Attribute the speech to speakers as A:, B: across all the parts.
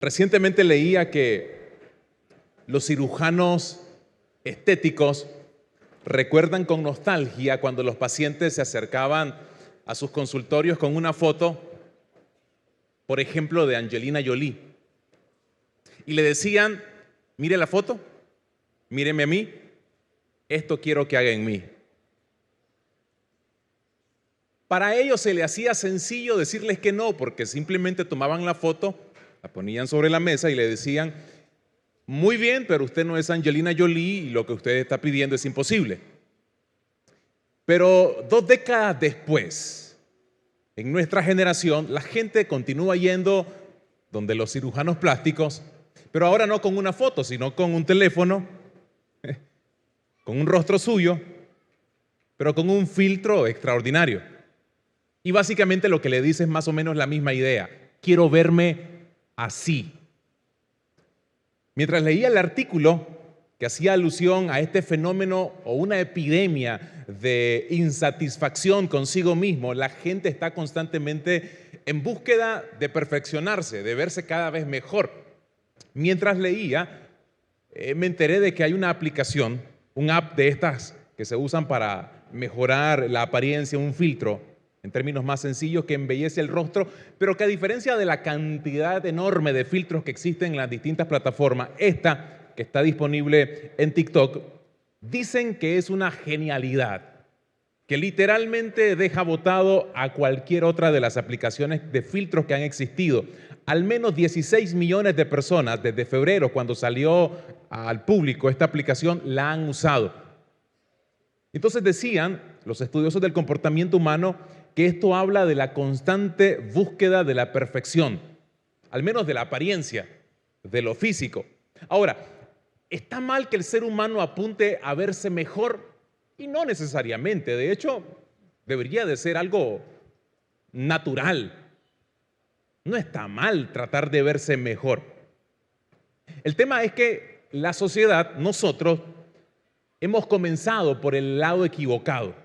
A: Recientemente leía que los cirujanos estéticos recuerdan con nostalgia cuando los pacientes se acercaban a sus consultorios con una foto, por ejemplo, de Angelina Jolie, y le decían: mire la foto, míreme a mí, esto quiero que haga en mí. Para ellos se le hacía sencillo decirles que no, porque simplemente tomaban la foto, la ponían sobre la mesa y le decían: muy bien, pero usted no es Angelina Jolie y lo que usted está pidiendo es imposible. Pero 2 décadas después, en nuestra generación, la gente continúa yendo donde los cirujanos plásticos, pero ahora no con una foto, sino con un teléfono, con un rostro suyo, pero con un filtro extraordinario. Y básicamente lo que le dice es más o menos la misma idea: quiero verme así. Mientras leía el artículo que hacía alusión a este fenómeno o una epidemia de insatisfacción consigo mismo, la gente está constantemente en búsqueda de perfeccionarse, de verse cada vez mejor. Mientras leía, me enteré de que hay una aplicación, un app de estas que se usan para mejorar la apariencia, un filtro, en términos más sencillos, que embellece el rostro, pero que a diferencia de la cantidad enorme de filtros que existen en las distintas plataformas, esta que está disponible en TikTok, dicen que es una genialidad, que literalmente deja botado a cualquier otra de las aplicaciones de filtros que han existido. Al menos 16 millones de personas desde febrero, cuando salió al público esta aplicación, la han usado. Entonces decían los estudiosos del comportamiento humano que esto habla de la constante búsqueda de la perfección, al menos de la apariencia, de lo físico. Ahora, ¿está mal que el ser humano apunte a verse mejor? Y no necesariamente, de hecho, debería de ser algo natural. No está mal tratar de verse mejor. El tema es que la sociedad, nosotros, hemos comenzado por el lado equivocado.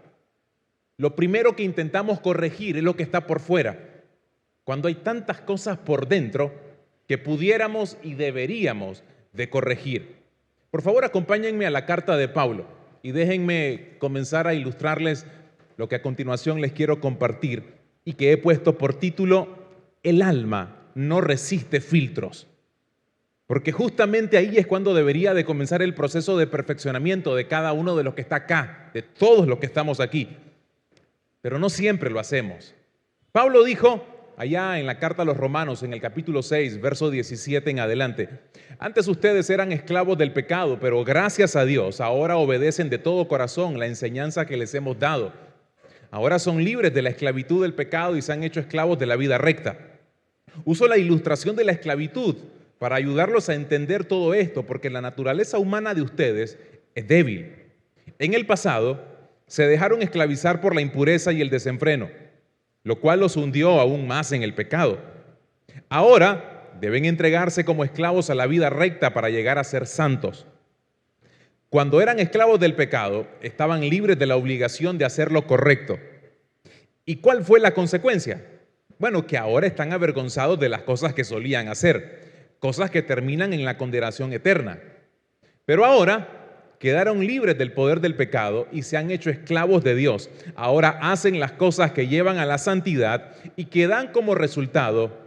A: Lo primero que intentamos corregir es lo que está por fuera, cuando hay tantas cosas por dentro que pudiéramos y deberíamos de corregir. Por favor, acompáñenme a la carta de Pablo y déjenme comenzar a ilustrarles lo que a continuación les quiero compartir y que he puesto por título: el alma no resiste filtros. Porque justamente ahí es cuando debería de comenzar el proceso de perfeccionamiento de cada uno de los que está acá, de todos los que estamos aquí. Pero no siempre lo hacemos. Pablo dijo allá en la carta a los Romanos, en el capítulo 6, verso 17 en adelante: antes ustedes eran esclavos del pecado, pero gracias a Dios ahora obedecen de todo corazón la enseñanza que les hemos dado. Ahora son libres de la esclavitud del pecado y se han hecho esclavos de la vida recta. Uso la ilustración de la esclavitud para ayudarlos a entender todo esto, porque la naturaleza humana de ustedes es débil. En el pasado se dejaron esclavizar por la impureza y el desenfreno, lo cual los hundió aún más en el pecado. Ahora deben entregarse como esclavos a la vida recta para llegar a ser santos. Cuando eran esclavos del pecado, estaban libres de la obligación de hacer lo correcto. ¿Y cuál fue la consecuencia? Bueno, que ahora están avergonzados de las cosas que solían hacer, cosas que terminan en la condenación eterna. Pero ahora quedaron libres del poder del pecado y se han hecho esclavos de Dios. Ahora hacen las cosas que llevan a la santidad y que dan como resultado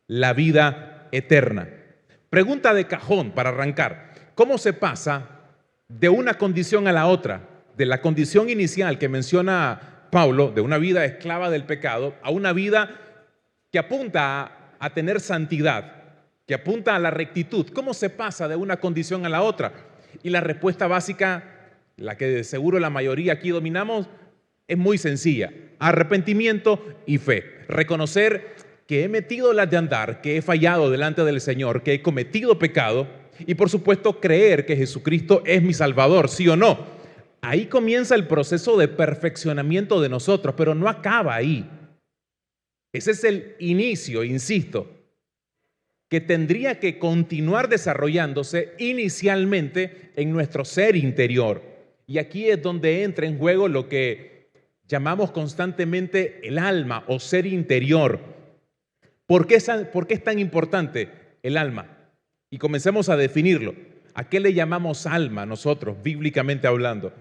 A: la vida eterna. Pregunta de cajón para arrancar: ¿cómo se pasa de una condición a la otra? De la condición inicial que menciona Pablo, de una vida esclava del pecado, a una vida que apunta a tener santidad, que apunta a la rectitud. ¿Cómo se pasa de una condición a la otra? Y la respuesta básica, la que de seguro la mayoría aquí dominamos, es muy sencilla: arrepentimiento y fe. Reconocer que he metido las de andar, que he fallado delante del Señor, que he cometido pecado, y por supuesto creer que Jesucristo es mi Salvador, ¿sí o no? Ahí comienza el proceso de perfeccionamiento de nosotros, pero no acaba ahí. Ese es el inicio, insisto, que tendría que continuar desarrollándose inicialmente en nuestro ser interior. Y aquí es donde entra en juego lo que llamamos constantemente el alma o ser interior. ¿Por qué es tan importante? el alma. Y comencemos a definirlo. ¿A qué le llamamos alma nosotros, bíblicamente hablando?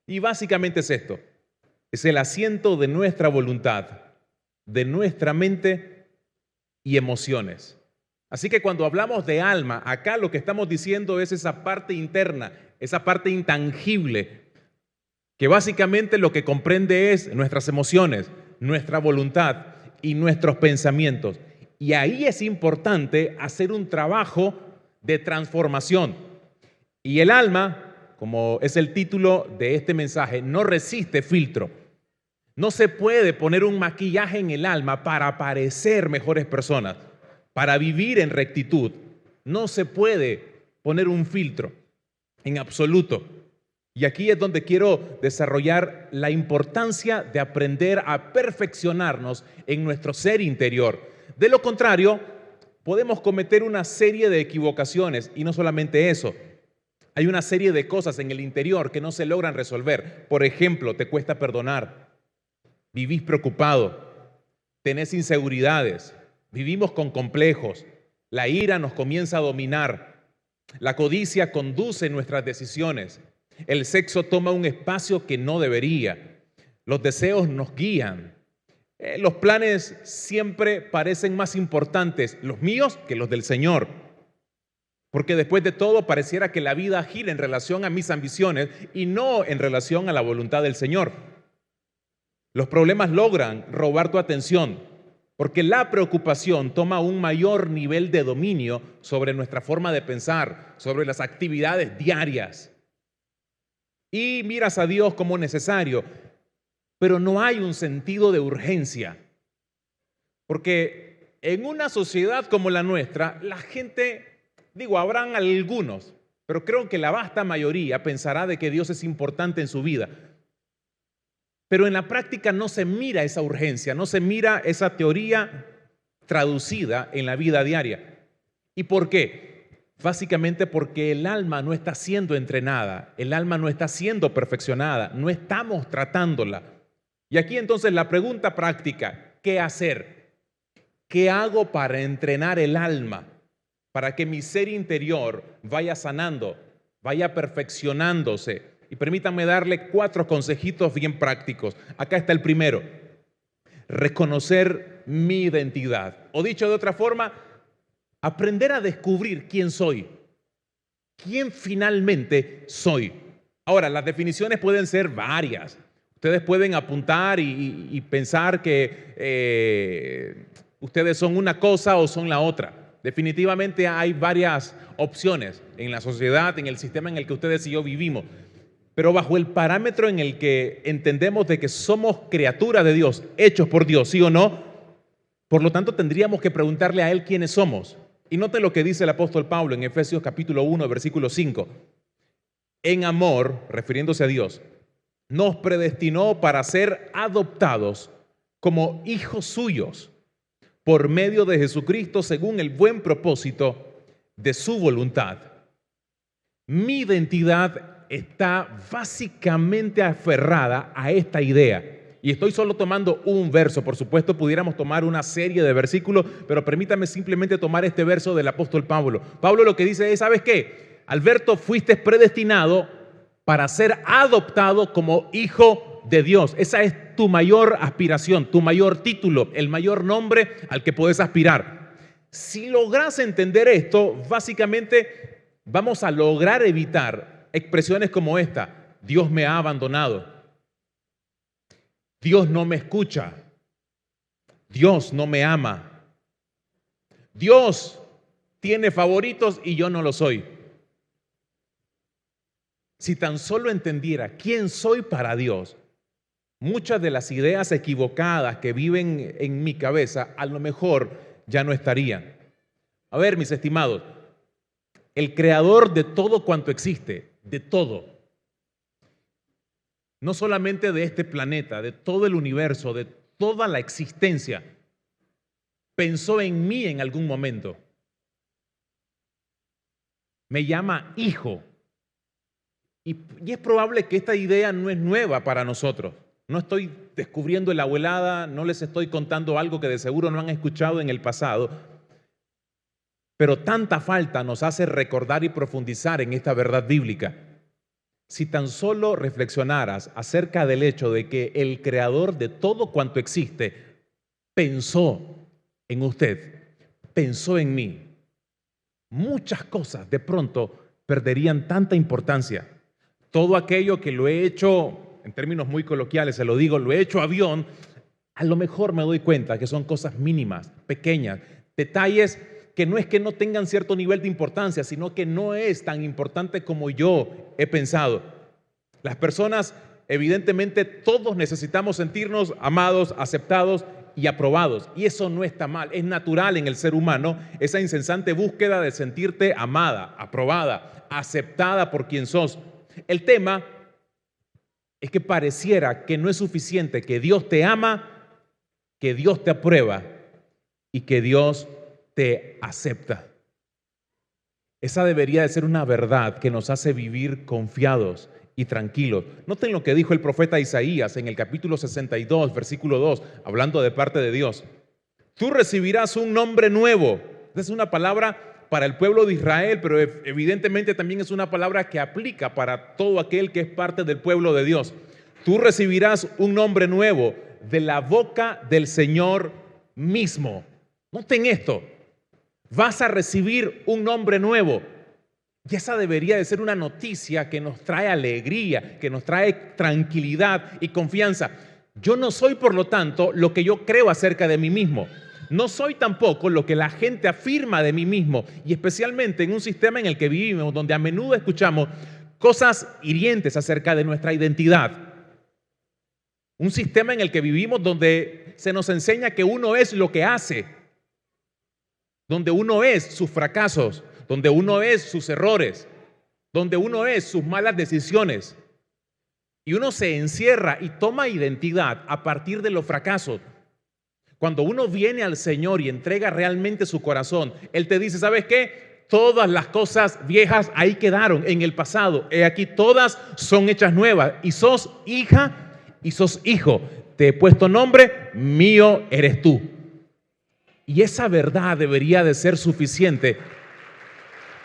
A: Y básicamente es esto. Es el asiento de nuestra voluntad, de nuestra mente y emociones. Así que cuando hablamos de alma, acá lo que estamos diciendo es esa parte interna, esa parte intangible, que básicamente lo que comprende es nuestras emociones, nuestra voluntad y nuestros pensamientos. Y ahí es importante hacer un trabajo de transformación. Y el alma, como es el título de este mensaje, no resiste filtro. No se puede poner un maquillaje en el alma para parecer mejores personas, para vivir en rectitud. No se puede poner un filtro en absoluto. Y aquí es donde quiero desarrollar la importancia de aprender a perfeccionarnos en nuestro ser interior. De lo contrario, podemos cometer una serie de equivocaciones y no solamente eso. Hay una serie de cosas en el interior que no se logran resolver. Por ejemplo, te cuesta perdonar, vivís preocupado, tenés inseguridades, vivimos con complejos, la ira nos comienza a dominar, la codicia conduce nuestras decisiones, el sexo toma un espacio que no debería, los deseos nos guían, los planes siempre parecen más importantes, los míos que los del Señor. Porque después de todo pareciera que la vida gira en relación a mis ambiciones y no en relación a la voluntad del Señor. Los problemas logran robar tu atención porque la preocupación toma un mayor nivel de dominio sobre nuestra forma de pensar, sobre las actividades diarias. Y miras a Dios como necesario, pero no hay un sentido de urgencia. Porque en una sociedad como la nuestra, la gente... habrán algunos, pero creo que la vasta mayoría pensará de que Dios es importante en su vida. Pero en la práctica no se mira esa urgencia, no se mira esa teoría traducida en la vida diaria. ¿Y por qué? Básicamente porque el alma no está siendo entrenada, el alma no está siendo perfeccionada, no estamos tratándola. Y aquí entonces la pregunta práctica, ¿qué hacer? ¿Qué hago para entrenar el alma? Para que mi ser interior vaya sanando, vaya perfeccionándose. Y permítanme darle 4 consejitos bien prácticos. Acá está el primero. Reconocer mi identidad. O dicho de otra forma, aprender a descubrir quién soy. ¿Quién finalmente soy? Ahora, las definiciones pueden ser varias. Ustedes pueden apuntar y pensar que ustedes son una cosa o son la otra. Definitivamente hay varias opciones en la sociedad, en el sistema en el que ustedes y yo vivimos, pero bajo el parámetro en el que entendemos de que somos criaturas de Dios, hechos por Dios, ¿sí o no? Por lo tanto, tendríamos que preguntarle a Él quiénes somos. Y noten lo que dice el apóstol Pablo en Efesios capítulo 1, versículo 5. En amor, refiriéndose a Dios, nos predestinó para ser adoptados como hijos suyos, por medio de Jesucristo, según el buen propósito de su voluntad. Mi identidad está básicamente aferrada a esta idea. Y estoy solo tomando un verso. Por supuesto, pudiéramos tomar una serie de versículos, pero permítame simplemente tomar este verso del apóstol Pablo. Pablo lo que dice es, ¿sabes qué? Alberto, fuiste predestinado para ser adoptado como hijo de Dios. Esa es tu mayor aspiración, tu mayor título, el mayor nombre al que puedes aspirar. Si logras entender esto, básicamente vamos a lograr evitar expresiones como esta: Dios me ha abandonado, Dios no me escucha, Dios no me ama, Dios tiene favoritos y yo no lo soy. Si tan solo entendiera quién soy para Dios, muchas de las ideas equivocadas que viven en mi cabeza a lo mejor ya no estarían. A ver, mis estimados, el creador de todo cuanto existe, de todo, no solamente de este planeta, de todo el universo, de toda la existencia, pensó en mí en algún momento. Me llama hijo. Y es probable que esta idea no es nueva para nosotros. No estoy descubriendo la abuelada, no les estoy contando algo que de seguro no han escuchado en el pasado. pero tanta falta nos hace recordar y profundizar en esta verdad bíblica. Si tan solo reflexionaras acerca del hecho de que el creador de todo cuanto existe pensó en usted, pensó en mí, muchas cosas de pronto perderían tanta importancia. Todo aquello que lo he hecho, en términos muy coloquiales se lo digo, lo he hecho avión, a lo mejor me doy cuenta que son cosas mínimas, pequeñas, detalles que no es que no tengan cierto nivel de importancia, sino que no es tan importante como yo he pensado. Las personas, evidentemente, todos necesitamos sentirnos amados, aceptados y aprobados. Y eso no está mal, es natural en el ser humano esa incesante búsqueda de sentirte amada, aprobada, aceptada por quien sos. El tema es que pareciera que no es suficiente que Dios te ama, que Dios te aprueba y que Dios te acepta. Esa debería de ser una verdad que nos hace vivir confiados y tranquilos. Noten lo que dijo el profeta Isaías en el capítulo 62, versículo 2, hablando de parte de Dios. Tú recibirás un nombre nuevo. Esta es una palabra para el pueblo de Israel, pero evidentemente también es una palabra que aplica para todo aquel que es parte del pueblo de Dios. Tú recibirás un nombre nuevo de la boca del Señor mismo. Noten esto. Vas a recibir un nombre nuevo. Y esa debería de ser una noticia que nos trae alegría, que nos trae tranquilidad y confianza. Yo no soy, por lo tanto, lo que yo creo acerca de mí mismo. No soy tampoco lo que la gente afirma de mí mismo. Y especialmente en un sistema en el que vivimos, donde a menudo escuchamos cosas hirientes acerca de nuestra identidad. Un sistema en el que vivimos donde se nos enseña que uno es lo que hace, donde uno es sus fracasos, donde uno es sus errores, donde uno es sus malas decisiones. Y uno se encierra y toma identidad a partir de los fracasos. Cuando uno viene al Señor y entrega realmente su corazón, Él te dice, ¿sabes qué? Todas las cosas viejas ahí quedaron en el pasado. He aquí todas son hechas nuevas. Y sos hija y sos hijo. Te he puesto nombre, mío eres tú. Y esa verdad debería de ser suficiente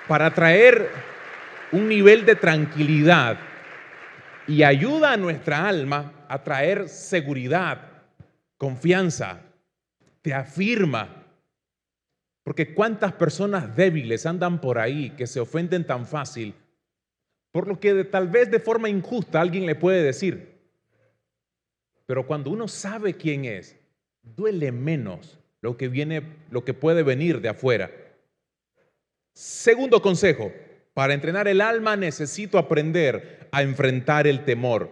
A: para traer un nivel de tranquilidad y ayuda a nuestra alma a traer seguridad, confianza, te afirma. Porque cuántas personas débiles andan por ahí que se ofenden tan fácil por lo que tal vez de forma injusta alguien le puede decir. Pero cuando uno sabe quién es, duele menos lo que puede venir de afuera. Segundo consejo, para entrenar el alma necesito aprender a enfrentar el temor.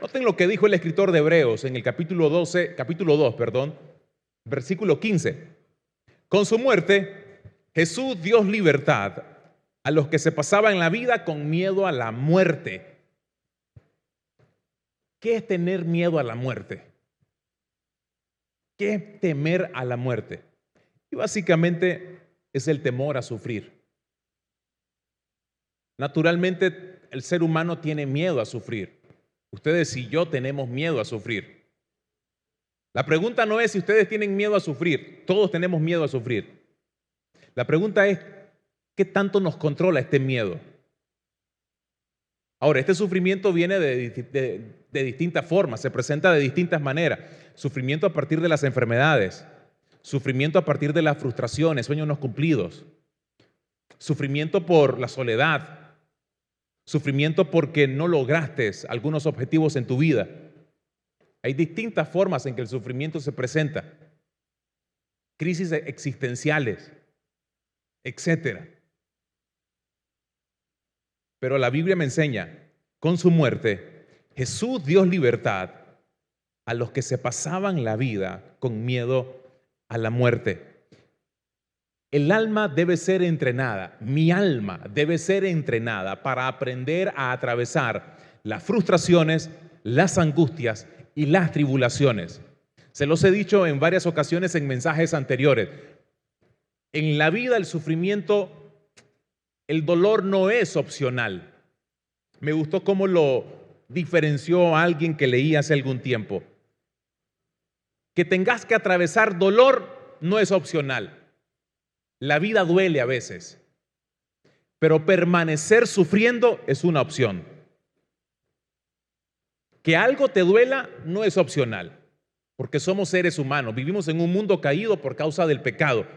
A: Noten lo que dijo el escritor de Hebreos en el capítulo 2, versículo 15. Con su muerte, Jesús dio libertad a los que se pasaban la vida con miedo a la muerte. ¿Qué es tener miedo a la muerte? ¿Qué es temer a la muerte? Y básicamente es el temor a sufrir. Naturalmente, el ser humano tiene miedo a sufrir. Ustedes y yo tenemos miedo a sufrir. La pregunta no es si ustedes tienen miedo a sufrir. Todos tenemos miedo a sufrir. La pregunta es, ¿qué tanto nos controla este miedo? Ahora, este sufrimiento viene de distintas formas, se presenta de distintas maneras. Sufrimiento a partir de las enfermedades, sufrimiento a partir de las frustraciones, sueños no cumplidos, sufrimiento por la soledad, sufrimiento porque no lograste algunos objetivos en tu vida. Hay distintas formas en que el sufrimiento se presenta, crisis existenciales, etcétera. Pero la Biblia me enseña, con su muerte, Jesús dio libertad a los que se pasaban la vida con miedo a la muerte. El alma debe ser entrenada, mi alma debe ser entrenada para aprender a atravesar las frustraciones, las angustias y las tribulaciones. Se los he dicho en varias ocasiones en mensajes anteriores. En la vida el sufrimiento, el dolor no es opcional. Me gustó cómo lo diferenció a alguien que leí hace algún tiempo. Que tengas que atravesar dolor no es opcional. La vida duele a veces, pero permanecer sufriendo es una opción. Que algo te duela no es opcional, porque somos seres humanos, vivimos en un mundo caído por causa del pecado.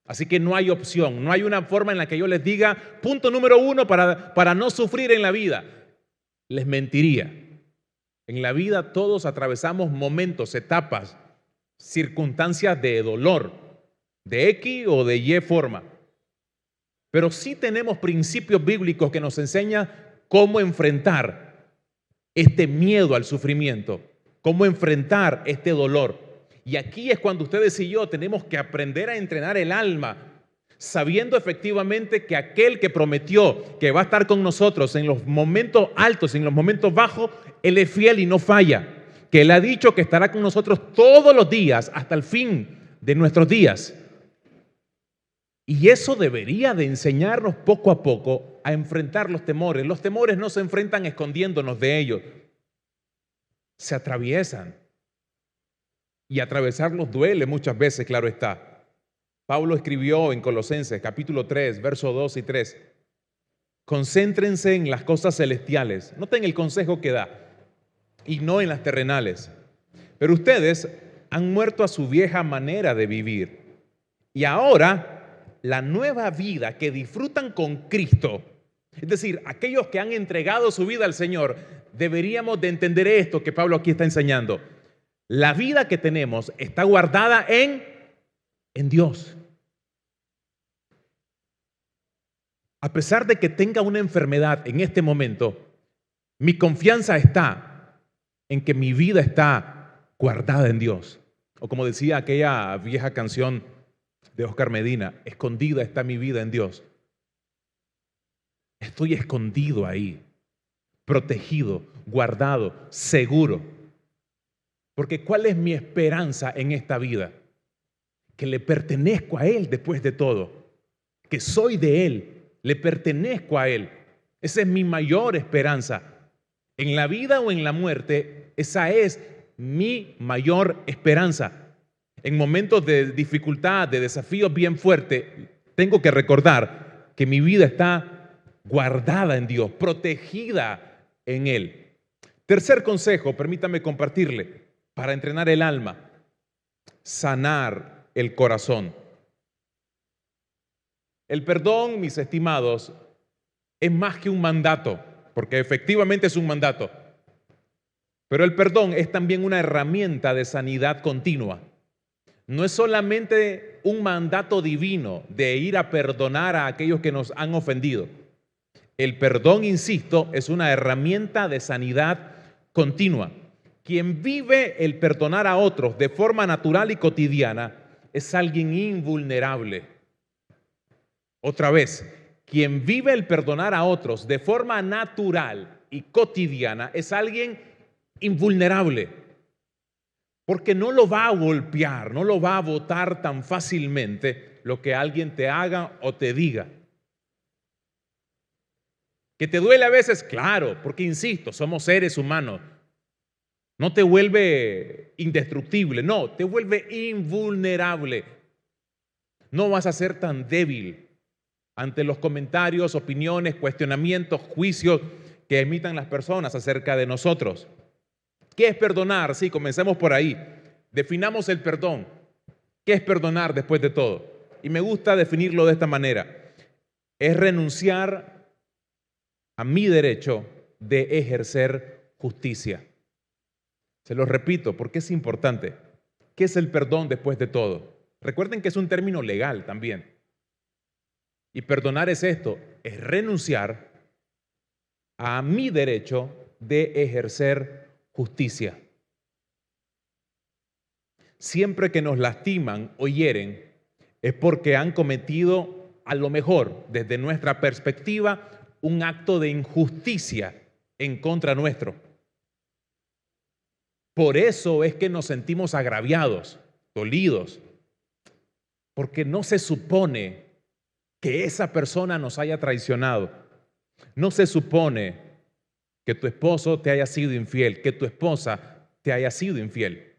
A: Así que no hay opción, no hay una forma en la que yo les diga, punto número 1 para no sufrir en la vida. Les mentiría. En la vida todos atravesamos momentos, etapas, circunstancias de dolor, de X o de Y forma. Pero sí tenemos principios bíblicos que nos enseñan cómo enfrentar este miedo al sufrimiento, cómo enfrentar este dolor. Y aquí es cuando ustedes y yo tenemos que aprender a entrenar el alma, sabiendo efectivamente que aquel que prometió que va a estar con nosotros en los momentos altos, en los momentos bajos, Él es fiel y no falla. Que Él ha dicho que estará con nosotros todos los días hasta el fin de nuestros días. Y eso debería de enseñarnos poco a poco a enfrentar los temores. Los temores no se enfrentan escondiéndonos de ellos. Se atraviesan. Y atravesarlos duele muchas veces, claro está. Pablo escribió en Colosenses capítulo 3, versos 2 y 3. Concéntrense en las cosas celestiales. Noten el consejo que da. Y no en las terrenales. Pero ustedes han muerto a su vieja manera de vivir. Y ahora la nueva vida que disfrutan con Cristo, es decir, aquellos que han entregado su vida al Señor, deberíamos de entender esto que Pablo aquí está enseñando. La vida que tenemos está guardada en Dios. A pesar de que tenga una enfermedad en este momento, mi confianza está en que mi vida está guardada en Dios. O como decía aquella vieja canción de Oscar Medina, escondida está mi vida en Dios. Estoy escondido ahí, protegido, guardado, seguro. Porque ¿cuál es mi esperanza en esta vida? Que le pertenezco a Él después de todo, que soy de Él, le pertenezco a Él. Esa es mi mayor esperanza. En la vida o en la muerte, esa es mi mayor esperanza. En momentos de dificultad, de desafíos bien fuertes, tengo que recordar que mi vida está guardada en Dios, protegida en Él. Tercer consejo, permítame compartirle, para entrenar el alma, sanar el corazón. El perdón, mis estimados, es más que un mandato, porque efectivamente es un mandato. Pero el perdón es también una herramienta de sanidad continua. No es solamente un mandato divino de ir a perdonar a aquellos que nos han ofendido. El perdón, insisto, es una herramienta de sanidad continua. Quien vive el perdonar a otros de forma natural y cotidiana es alguien invulnerable. Otra vez, quien vive el perdonar a otros de forma natural y cotidiana es alguien invulnerable. Porque no lo va a golpear, no lo va a botar tan fácilmente lo que alguien te haga o te diga. ¿Que te duele a veces? Claro, porque insisto, somos seres humanos. No te vuelve indestructible, no, te vuelve invulnerable. No vas a ser tan débil ante los comentarios, opiniones, cuestionamientos, juicios que emitan las personas acerca de nosotros. ¿Qué es perdonar? Sí, comencemos por ahí. Definamos el perdón. ¿Qué es perdonar después de todo? Y me gusta definirlo de esta manera. Es renunciar a mi derecho de ejercer justicia. Se lo repito porque es importante. ¿Qué es el perdón después de todo? Recuerden que es un término legal también. Y perdonar es esto, es renunciar a mi derecho de ejercer justicia. Siempre que nos lastiman o hieren es porque han cometido, a lo mejor desde nuestra perspectiva, un acto de injusticia en contra nuestro. Por eso es que nos sentimos agraviados, dolidos, porque no se supone que esa persona nos haya traicionado. No se supone que tu esposo te haya sido infiel, que tu esposa te haya sido infiel.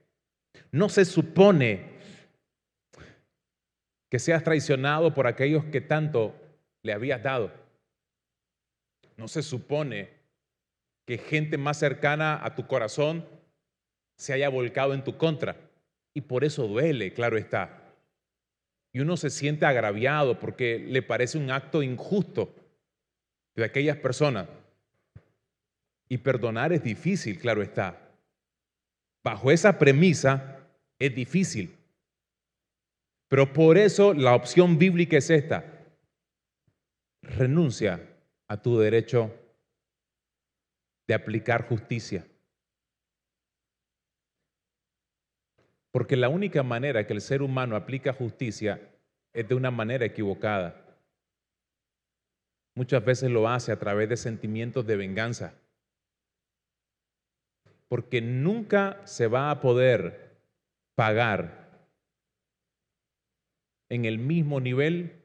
A: No se supone que seas traicionado por aquellos que tanto le habías dado. No se supone que gente más cercana a tu corazón se haya volcado en tu contra. Y por eso duele, claro está. Y uno se siente agraviado porque le parece un acto injusto de aquellas personas. Y perdonar es difícil, claro está. Bajo esa premisa es difícil. Pero por eso la opción bíblica es esta. Renuncia a tu derecho de aplicar justicia. Porque la única manera que el ser humano aplica justicia es de una manera equivocada. Muchas veces lo hace a través de sentimientos de venganza. Porque nunca se va a poder pagar en el mismo nivel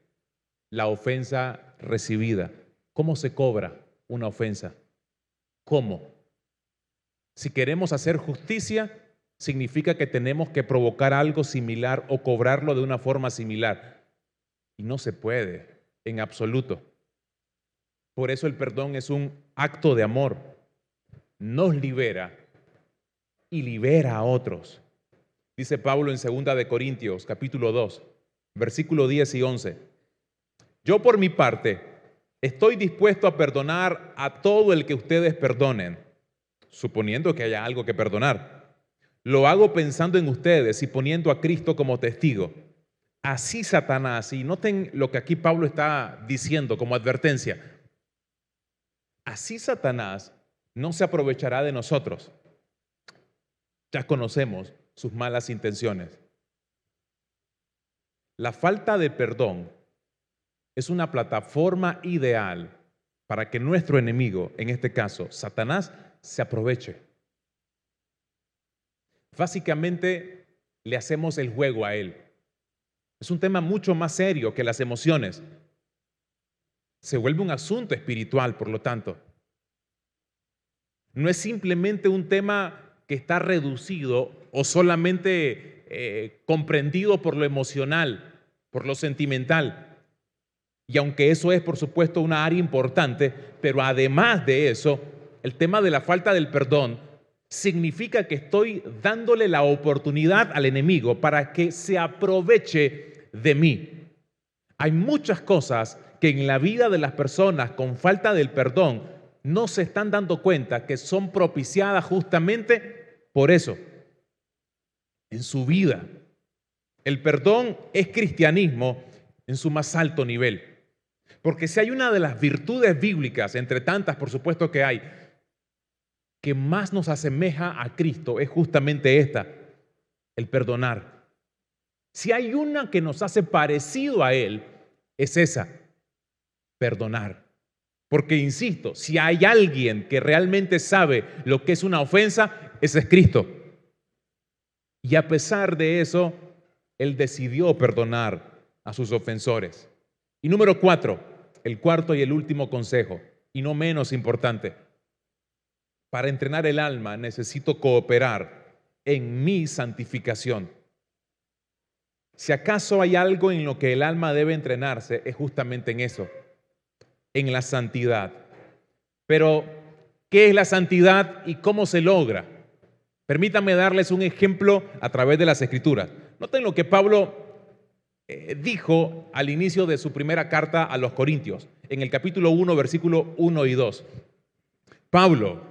A: la ofensa recibida. ¿Cómo se cobra una ofensa? ¿Cómo? Si queremos hacer justicia, significa que tenemos que provocar algo similar o cobrarlo de una forma similar. Y no se puede, en absoluto. Por eso el perdón es un acto de amor. Nos libera y libera a otros. Dice Pablo en 2 de Corintios, capítulo 2, versículo 10 y 11. Yo por mi parte estoy dispuesto a perdonar a todo el que ustedes perdonen, suponiendo que haya algo que perdonar. Lo hago pensando en ustedes y poniendo a Cristo como testigo. Así Satanás, y noten lo que aquí Pablo está diciendo como advertencia, así Satanás no se aprovechará de nosotros. Ya conocemos sus malas intenciones. La falta de perdón es una plataforma ideal para que nuestro enemigo, en este caso Satanás, se aproveche. Básicamente le hacemos el juego a él. Es un tema mucho más serio que las emociones. Se vuelve un asunto espiritual, por lo tanto. No es simplemente un tema que está reducido o solamente comprendido por lo emocional, por lo sentimental. Y aunque eso es, por supuesto, una área importante, pero además de eso, el tema de la falta del perdón significa que estoy dándole la oportunidad al enemigo para que se aproveche de mí. Hay muchas cosas que en la vida de las personas con falta del perdón no se están dando cuenta que son propiciadas justamente por eso. En su vida, el perdón es cristianismo en su más alto nivel. Porque si hay una de las virtudes bíblicas, entre tantas por supuesto que hay, que más nos asemeja a Cristo, es justamente esta, el perdonar. Si hay una que nos hace parecido a Él, es esa, perdonar. Porque, insisto, si hay alguien que realmente sabe lo que es una ofensa, ese es Cristo. Y a pesar de eso, Él decidió perdonar a sus ofensores. Y número 4, el cuarto y el último consejo, y no menos importante. Para entrenar el alma necesito cooperar en mi santificación. Si acaso hay algo en lo que el alma debe entrenarse, es justamente en eso, en la santidad. Pero, ¿qué es la santidad y cómo se logra? Permítanme darles un ejemplo a través de las Escrituras. Noten lo que Pablo dijo al inicio de su primera carta a los Corintios, en el capítulo 1, versículo 1 y 2. Pablo,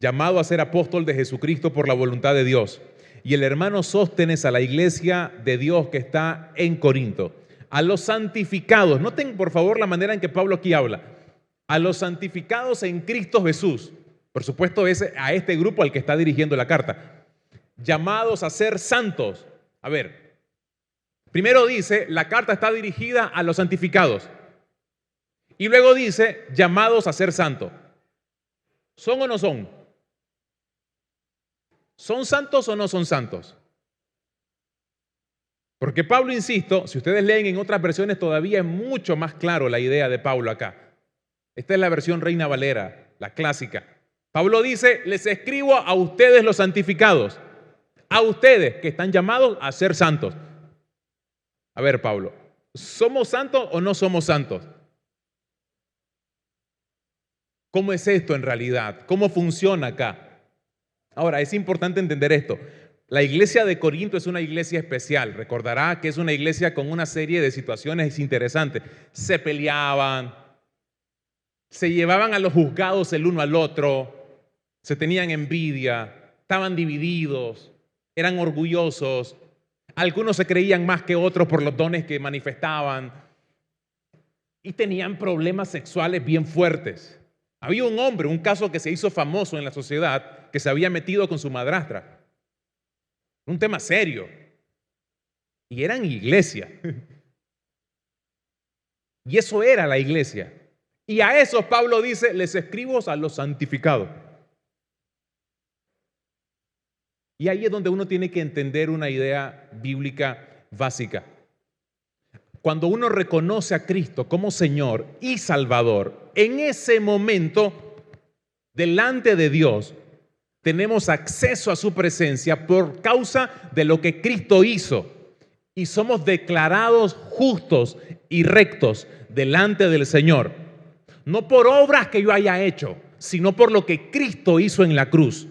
A: llamado a ser apóstol de Jesucristo por la voluntad de Dios, y el hermano Sóstenes a la iglesia de Dios que está en Corinto, a los santificados, noten por favor la manera en que Pablo aquí habla, a los santificados en Cristo Jesús, por supuesto es a este grupo al que está dirigiendo la carta, llamados a ser santos. A ver, primero dice, la carta está dirigida a los santificados, y luego dice, llamados a ser santos. ¿Son o no son? ¿Son santos o no son santos? Porque Pablo, insisto, si ustedes leen en otras versiones todavía es mucho más claro la idea de Pablo acá. Esta es la versión Reina Valera, la clásica. Pablo dice, les escribo a ustedes los santificados, a ustedes que están llamados a ser santos. A ver, Pablo, ¿Somos santos o no somos santos? ¿Cómo es esto en realidad? ¿Cómo funciona acá? Ahora, es importante entender esto. La iglesia de Corinto es una iglesia especial. Recordará que es una iglesia con una serie de situaciones interesantes. Se peleaban, se llevaban a los juzgados el uno al otro, se tenían envidia, estaban divididos, eran orgullosos. Algunos se creían más que otros por los dones que manifestaban y tenían problemas sexuales bien fuertes. Había un hombre, un caso que se hizo famoso en la sociedad, que se había metido con su madrastra. Un tema serio. Y eran iglesia. Y eso era la iglesia. Y a esos Pablo dice, les escribo a los santificados. Y ahí es donde uno tiene que entender una idea bíblica básica. Cuando uno reconoce a Cristo como Señor y Salvador, en ese momento, delante de Dios, tenemos acceso a su presencia por causa de lo que Cristo hizo. Y somos declarados justos y rectos delante del Señor. No por obras que yo haya hecho, sino por lo que Cristo hizo en la cruz.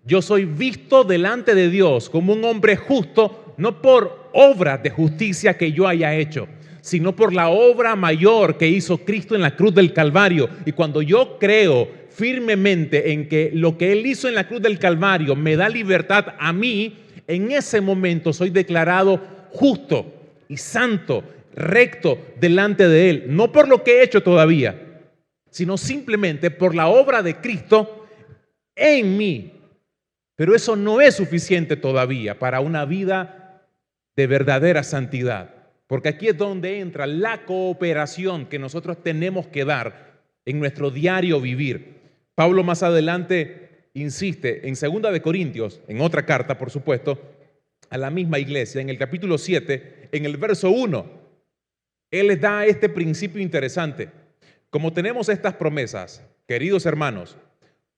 A: Yo soy visto delante de Dios como un hombre justo, no por obras de justicia que yo haya hecho, sino por la obra mayor que hizo Cristo en la cruz del Calvario. Y cuando yo creo firmemente en que lo que Él hizo en la cruz del Calvario me da libertad a mí, en ese momento soy declarado justo y santo, recto delante de Él. No por lo que he hecho todavía, sino simplemente por la obra de Cristo en mí. Pero eso no es suficiente todavía para una vida de verdadera santidad. Porque aquí es donde entra la cooperación que nosotros tenemos que dar en nuestro diario vivir. Pablo más adelante insiste en 2 de Corintios, en otra carta por supuesto, a la misma iglesia, en el capítulo 7, en el verso 1. Él les da este principio interesante. Como tenemos estas promesas, queridos hermanos,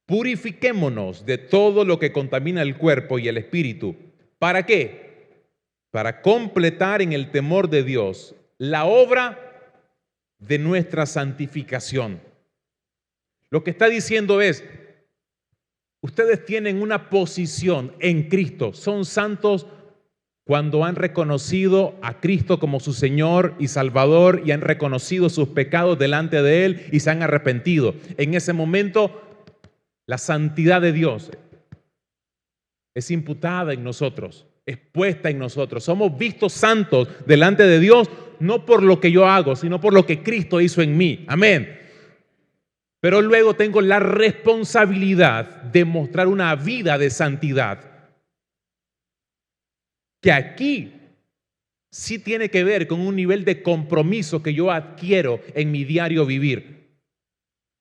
A: purifiquémonos de todo lo que contamina el cuerpo y el espíritu. ¿Para qué? Para completar en el temor de Dios la obra de nuestra santificación. Lo que está diciendo es, ustedes tienen una posición en Cristo, son santos cuando han reconocido a Cristo como su Señor y Salvador y han reconocido sus pecados delante de Él y se han arrepentido. En ese momento, la santidad de Dios es imputada en nosotros, es puesta en nosotros. Somos vistos santos delante de Dios, no por lo que yo hago, sino por lo que Cristo hizo en mí. Amén. Pero luego tengo la responsabilidad de mostrar una vida de santidad, que aquí sí tiene que ver con un nivel de compromiso que yo adquiero en mi diario vivir.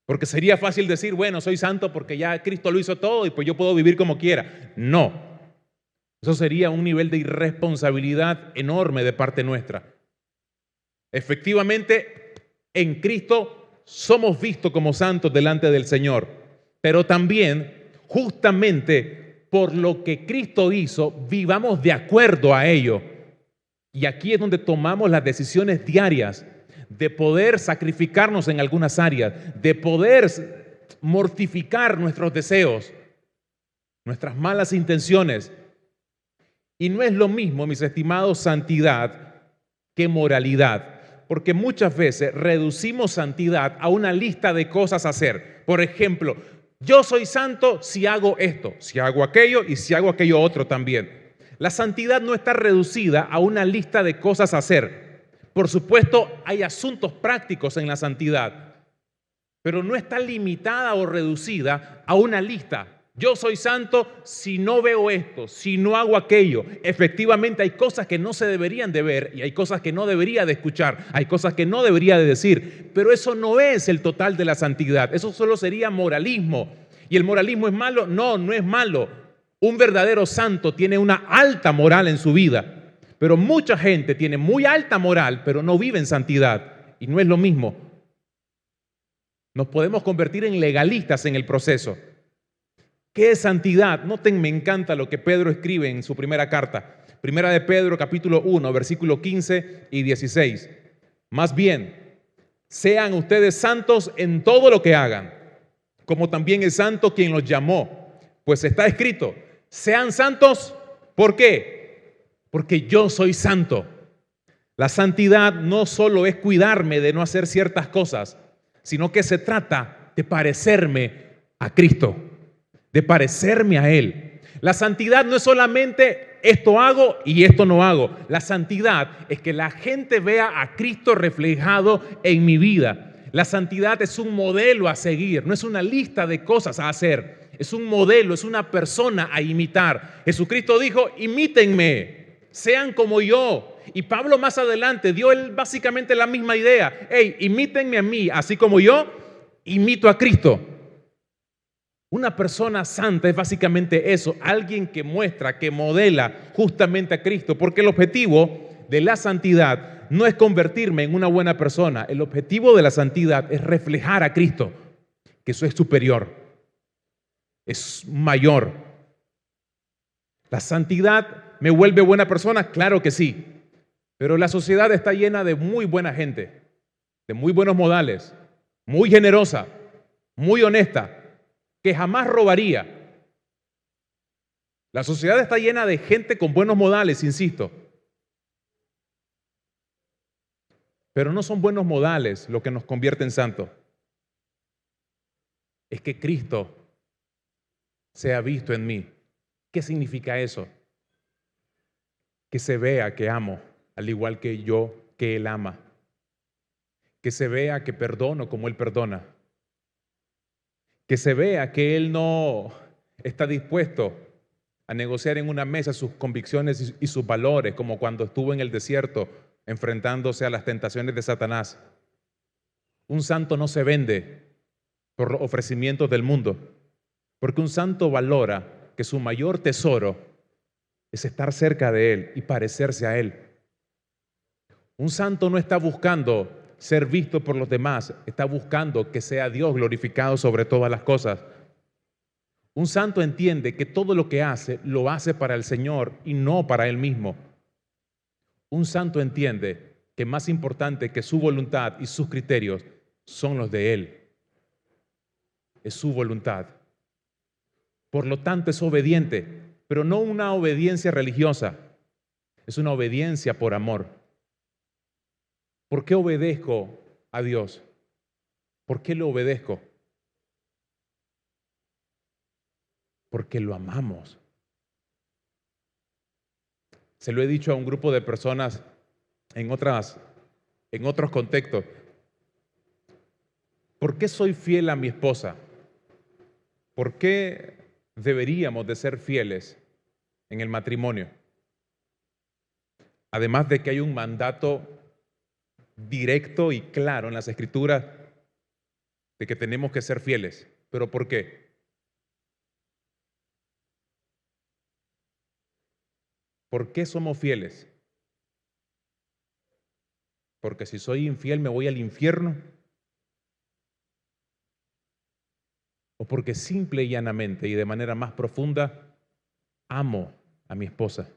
A: Porque sería fácil decir, bueno, soy santo porque ya Cristo lo hizo todo y pues yo puedo vivir como quiera. No, eso sería un nivel de irresponsabilidad enorme de parte nuestra. Efectivamente, en Cristo somos vistos como santos delante del Señor, pero también justamente por lo que Cristo hizo, vivamos de acuerdo a ello. Y aquí es donde tomamos las decisiones diarias de poder sacrificarnos en algunas áreas, de poder mortificar nuestros deseos, nuestras malas intenciones. Y no es lo mismo, mis estimados, santidad que moralidad, porque muchas veces reducimos santidad a una lista de cosas a hacer. Por ejemplo, yo soy santo si hago esto, si hago aquello y si hago aquello otro también. La santidad no está reducida a una lista de cosas a hacer. Por supuesto, hay asuntos prácticos en la santidad, pero no está limitada o reducida a una lista. Yo soy santo si no veo esto, si no hago aquello. Efectivamente, hay cosas que no se deberían de ver y hay cosas que no debería de escuchar, hay cosas que no debería de decir, pero eso no es el total de la santidad. Eso solo sería moralismo. ¿Y el moralismo es malo? No, no es malo. Un verdadero santo tiene una alta moral en su vida, pero mucha gente tiene muy alta moral, pero no vive en santidad. Y no es lo mismo. Nos podemos convertir en legalistas en el proceso. ¿Qué es santidad? Noten, me encanta lo que Pedro escribe en su primera carta. Primera de Pedro, capítulo 1, versículo 15 y 16. Más bien, sean ustedes santos en todo lo que hagan, como también es santo quien los llamó. Pues está escrito, sean santos, ¿por qué? Porque yo soy santo. La santidad no solo es cuidarme de no hacer ciertas cosas, sino que se trata de parecerme a Cristo, de parecerme a Él. La santidad no es solamente esto hago y esto no hago. La santidad es que la gente vea a Cristo reflejado en mi vida. La santidad es un modelo a seguir, no es una lista de cosas a hacer. Es un modelo, es una persona a imitar. Jesucristo dijo, imítenme, sean como yo. Y Pablo más adelante dio básicamente la misma idea. Hey, imítenme a mí, así como yo imito a Cristo. Una persona santa es básicamente eso, alguien que muestra, que modela justamente a Cristo, porque el objetivo de la santidad no es convertirme en una buena persona, el objetivo de la santidad es reflejar a Cristo, que eso es superior, es mayor. ¿La santidad me vuelve buena persona? Claro que sí, pero la sociedad está llena de muy buena gente, de muy buenos modales, muy generosa, muy honesta, que jamás robaría. La sociedad está llena de gente con buenos modales, insisto. Pero no son buenos modales lo que nos convierte en santos. Es que Cristo sea visto en mí. ¿Qué significa eso? Que se vea que amo, al igual que yo, que Él ama. Que se vea que perdono como Él perdona. Que se vea que Él no está dispuesto a negociar en una mesa sus convicciones y sus valores, como cuando estuvo en el desierto enfrentándose a las tentaciones de Satanás. Un santo no se vende por los ofrecimientos del mundo, porque un santo valora que su mayor tesoro es estar cerca de Él y parecerse a Él. Un santo no está buscando ser visto por los demás, está buscando que sea Dios glorificado sobre todas las cosas. Un santo entiende que todo lo que hace, lo hace para el Señor y no para Él mismo. Un santo entiende que más importante que su voluntad y sus criterios son los de Él. Es su voluntad. Por lo tanto, es obediente, pero no una obediencia religiosa, es una obediencia por amor. ¿Por qué obedezco a Dios? ¿Por qué lo obedezco? Porque lo amamos. Se lo he dicho a un grupo de personas en otros contextos. ¿Por qué soy fiel a mi esposa? ¿Por qué deberíamos de ser fieles en el matrimonio? Además de que hay un mandato directo y claro en las Escrituras de que tenemos que ser fieles. ¿Pero por qué? ¿Por qué somos fieles? Porque si soy infiel me voy al infierno. O porque simple y llanamente y de manera más profunda amo a mi esposa.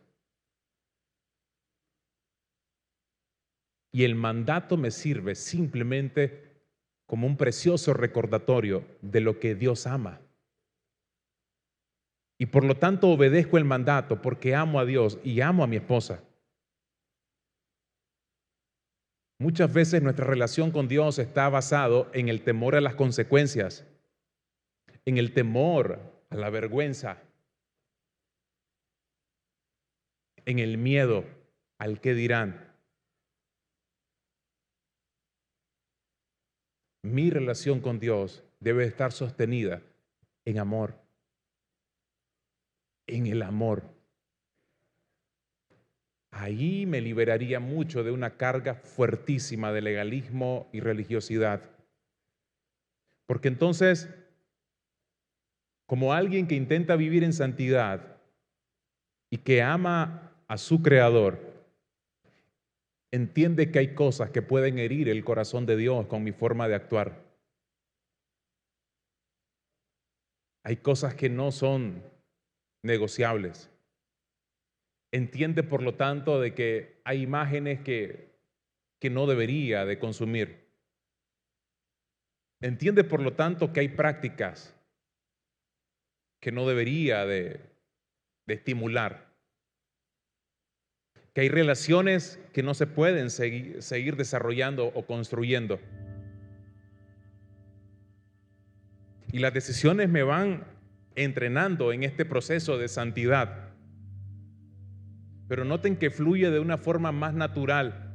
A: Y el mandato me sirve simplemente como un precioso recordatorio de lo que Dios ama. Y por lo tanto obedezco el mandato porque amo a Dios y amo a mi esposa. Muchas veces nuestra relación con Dios está basado en el temor a las consecuencias, en el temor a la vergüenza, en el miedo al qué dirán. Mi relación con Dios debe estar sostenida en amor, en el amor. Ahí me liberaría mucho de una carga fuertísima de legalismo y religiosidad. Porque entonces, como alguien que intenta vivir en santidad y que ama a su Creador, entiende que hay cosas que pueden herir el corazón de Dios con mi forma de actuar. Hay cosas que no son negociables. Entiende, por lo tanto, de que hay imágenes que no debería de consumir. Entiende, por lo tanto, que hay prácticas que no debería de estimular. Que hay relaciones que no se pueden seguir desarrollando o construyendo. Y las decisiones me van entrenando en este proceso de santidad. Pero noten que fluye de una forma más natural,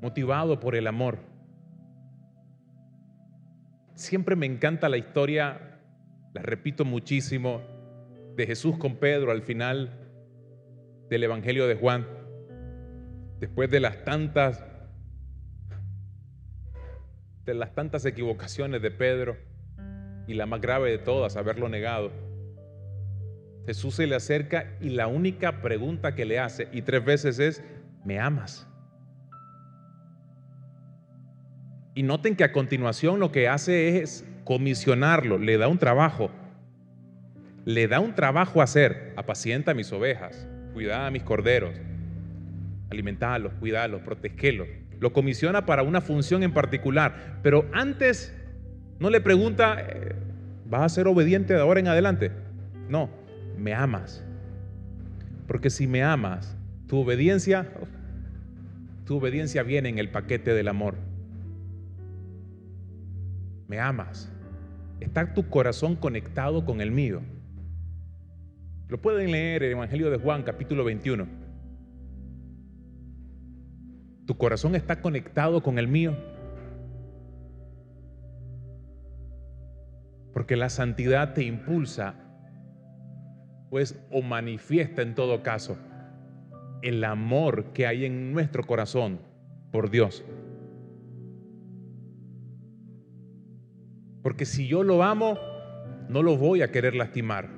A: motivado por el amor. Siempre me encanta la historia, la repito muchísimo, de Jesús con Pedro al final del Evangelio de Juan. Después de las tantas equivocaciones de Pedro, y la más grave de todas, haberlo negado, Jesús se le acerca y la única pregunta que le hace, y 3 veces, es: ¿me amas? Y noten que a continuación lo que hace es comisionarlo, le da un trabajo. Le da un trabajo a hacer: apacienta mis ovejas, cuida a mis corderos, alimentarlos, cuidarlos, protegerlos. Lo comisiona para una función en particular, pero antes no le pregunta: ¿vas a ser obediente de ahora en adelante? No, ¿me amas? Porque si me amas, tu obediencia viene en el paquete del amor. ¿Me amas? ¿Está tu corazón conectado con el mío? Lo pueden leer en el Evangelio de Juan, capítulo 21. ¿Tu corazón está conectado con el mío? Porque la santidad te impulsa, pues, o manifiesta en todo caso el amor que hay en nuestro corazón por Dios. Porque si yo lo amo, no lo voy a querer lastimar.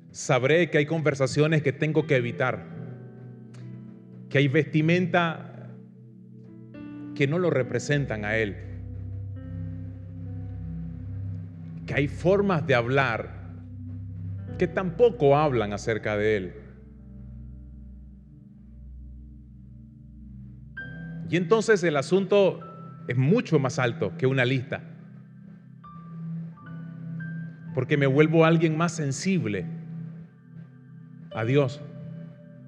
A: Sabré que hay conversaciones que tengo que evitar, que hay vestimenta que no lo representan a Él, que hay formas de hablar que tampoco hablan acerca de Él. Y entonces el asunto es mucho más alto que una lista, porque me vuelvo alguien más sensible a Dios,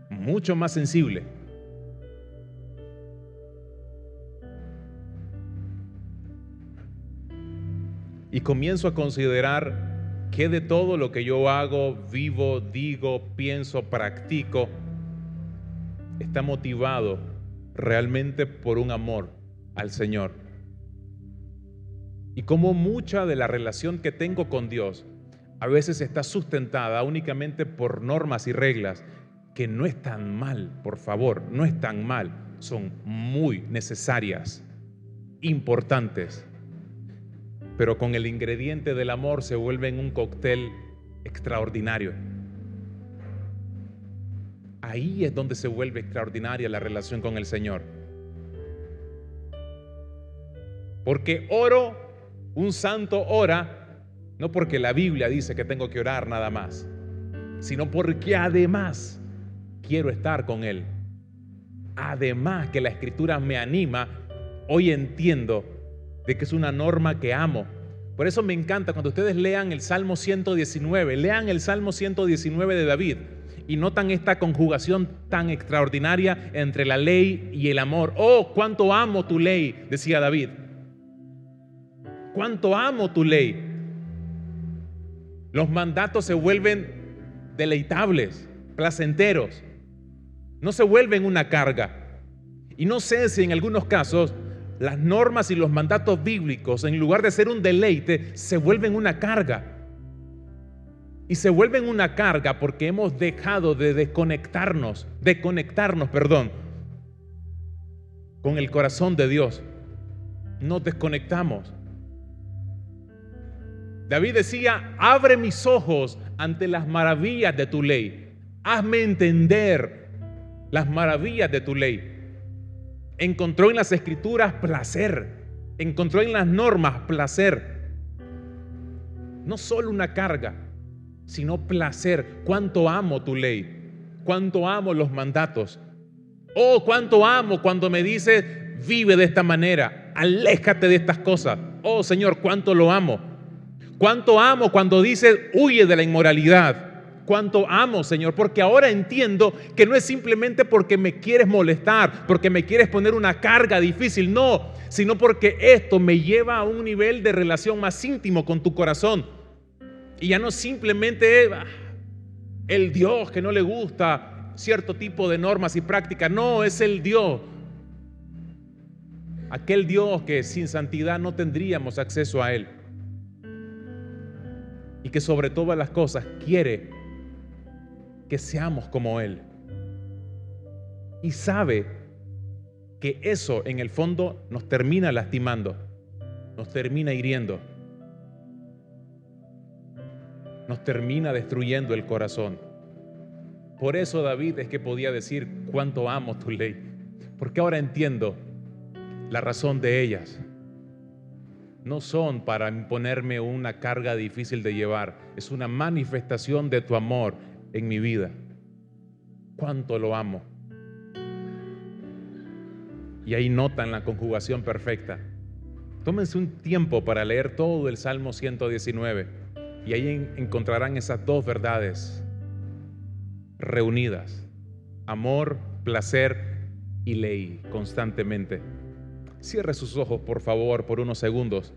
A: mucho más sensible. Y comienzo a considerar que de todo lo que yo hago, vivo, digo, pienso, practico, está motivado realmente por un amor al Señor. Y como mucha de la relación que tengo con Dios a veces está sustentada únicamente por normas y reglas que no están mal, por favor, no están mal, son muy necesarias, importantes, pero con el ingrediente del amor se vuelven un cóctel extraordinario. Ahí es donde se vuelve extraordinaria la relación con el Señor. Porque oro, un santo ora, no porque la Biblia dice que tengo que orar nada más, sino porque además quiero estar con Él. Además que la Escritura me anima, hoy entiendo de que es una norma que amo. Por eso me encanta cuando ustedes lean el Salmo 119, lean el Salmo 119 de David y notan esta conjugación tan extraordinaria entre la ley y el amor. Oh, cuánto amo tu ley, decía David. Cuánto amo tu ley. Los mandatos se vuelven deleitables, placenteros, no se vuelven una carga. Y no sé si en algunos casos las normas y los mandatos bíblicos, en lugar de ser un deleite, se vuelven una carga. Y se vuelven una carga porque hemos dejado de desconectarnos, con el corazón de Dios. Nos desconectamos. David decía: abre mis ojos ante las maravillas de tu ley. Hazme entender las maravillas de tu ley. Encontró en las Escrituras placer. Encontró en las normas placer. No solo una carga. sino placer. Cuánto amo tu ley, cuánto amo los mandatos. Oh, cuánto amo cuando me dices, vive de esta manera, aléjate de estas cosas. Oh Señor, cuánto lo amo. Cuánto amo cuando dices, huye de la inmoralidad. Cuánto amo, Señor, porque ahora entiendo que no es simplemente porque me quieres molestar, porque me quieres poner una carga difícil, no, sino porque esto me lleva a un nivel de relación más íntimo con tu corazón. Y ya no simplemente es el Dios que no le gusta cierto tipo de normas y prácticas, no, es el Dios, aquel Dios que sin santidad no tendríamos acceso a Él, y que sobre todas las cosas quiere que seamos como Él, y sabe que eso en el fondo nos termina lastimando, nos termina hiriendo, nos termina destruyendo el corazón. Por eso David es que podía decir, cuánto amo tu ley, porque ahora entiendo la razón de ellas. No son para imponerme una carga difícil de llevar, es una manifestación de tu amor en mi vida. Cuánto lo amo. Y ahí notan la conjugación perfecta. Tómense un tiempo para leer todo el Salmo 119 y ahí encontrarán esas dos verdades reunidas: amor, placer y ley constantemente. Cierre sus ojos, por favor, por unos segundos.